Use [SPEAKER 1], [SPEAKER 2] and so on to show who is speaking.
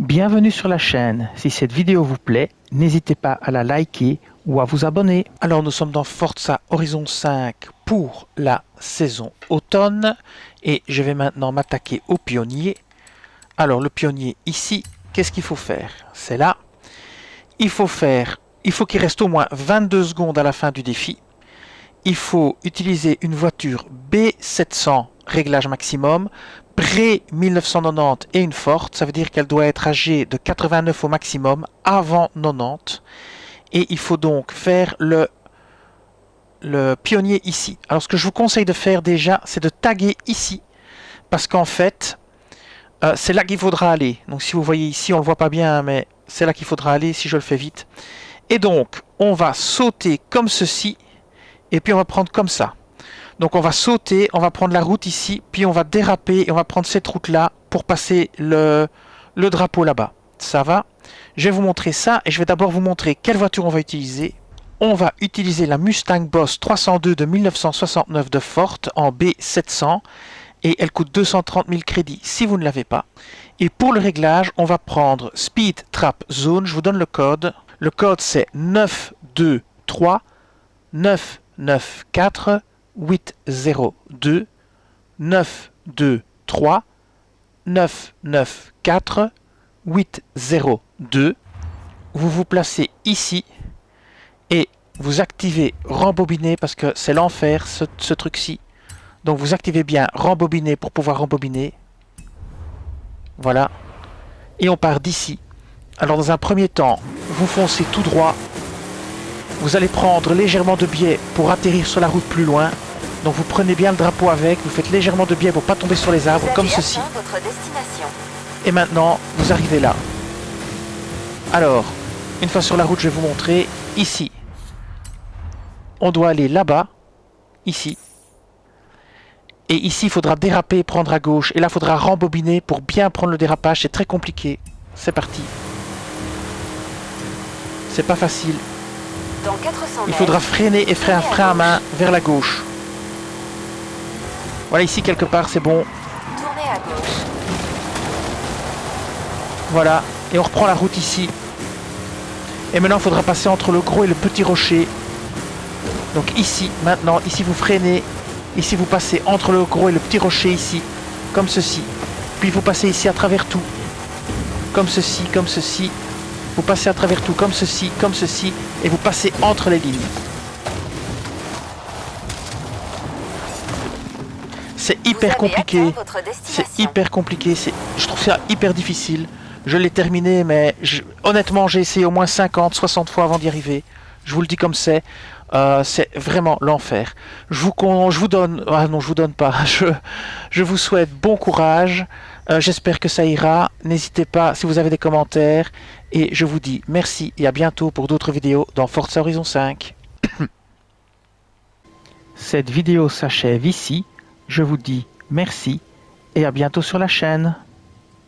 [SPEAKER 1] Bienvenue sur la chaîne. Si cette vidéo vous plaît, n'hésitez pas à la liker ou à vous abonner. Alors nous sommes dans Forza Horizon 5 pour la saison automne et je vais maintenant m'attaquer au pionnier. Alors le pionnier ici, qu'est-ce qu'il faut faire? C'est là. Il faut qu'il reste au moins 22 secondes à la fin du défi. Il faut utiliser une voiture B700 réglage maximum, pré 1990 et une forte, ça veut dire qu'elle doit être âgée de 89 au maximum avant 90. Et il faut donc faire le pionnier ici. Alors ce que je vous conseille de faire déjà, c'est de taguer ici, parce qu'en fait, c'est là qu'il faudra aller. Donc si vous voyez ici, on ne le voit pas bien, mais c'est là qu'il faudra aller si je le fais vite. Et donc, on va sauter comme ceci, et puis on va prendre comme ça. Donc on va sauter, on va prendre la route ici, puis on va déraper et on va prendre cette route-là pour passer le drapeau là-bas. Ça va? Je vais vous montrer ça et je vais d'abord vous montrer quelle voiture on va utiliser. On va utiliser la Mustang Boss 302 de 1969 de Ford en B700 et elle coûte 230 000 crédits si vous ne l'avez pas. Et pour le réglage, on va prendre Speed Trap Zone, je vous donne le code. Le code c'est 923 994 802 923 994 802. Vous vous placez ici et vous activez rembobiner parce que c'est l'enfer ce truc-ci. Donc vous activez bien rembobiner pour pouvoir rembobiner. Voilà. Et on part d'ici. Alors dans un premier temps, vous foncez tout droit. Vous allez prendre légèrement de biais pour atterrir sur la route plus loin. Donc vous prenez bien le drapeau avec, vous faites légèrement de biais pour ne pas tomber sur les arbres, comme ceci. Et maintenant, vous arrivez là. Alors, une fois sur la route, je vais vous montrer. Ici, on doit aller là-bas, ici. Et ici, il faudra déraper et prendre à gauche. Et là, il faudra rembobiner pour bien prendre le dérapage. C'est très compliqué. C'est parti. C'est pas facile.
[SPEAKER 2] Dans 400
[SPEAKER 1] il faudra freiner et faire un frein à main vers la gauche. Voilà, ici quelque part, c'est bon.
[SPEAKER 2] Tournez à gauche.
[SPEAKER 1] Voilà, et on reprend la route ici. Et maintenant, il faudra passer entre le gros et le petit rocher. Donc ici, maintenant, ici vous freinez. Ici, vous passez entre le gros et le petit rocher ici, comme ceci. Puis vous passez ici à travers tout. Comme ceci, comme ceci. Vous passez à travers tout, comme ceci, et vous passez entre les lignes. C'est hyper compliqué. C'est hyper compliqué. Je trouve ça hyper difficile. Je l'ai terminé, mais honnêtement, j'ai essayé au moins 50, 60 fois avant d'y arriver. Je vous le dis comme c'est. C'est vraiment l'enfer. Je vous donne... Ah non, je vous donne pas. Je vous souhaite bon courage. J'espère que ça ira. N'hésitez pas si vous avez des commentaires. Et je vous dis merci et à bientôt pour d'autres vidéos dans Forza Horizon 5. Cette vidéo s'achève ici. Je vous dis merci et à bientôt sur la chaîne.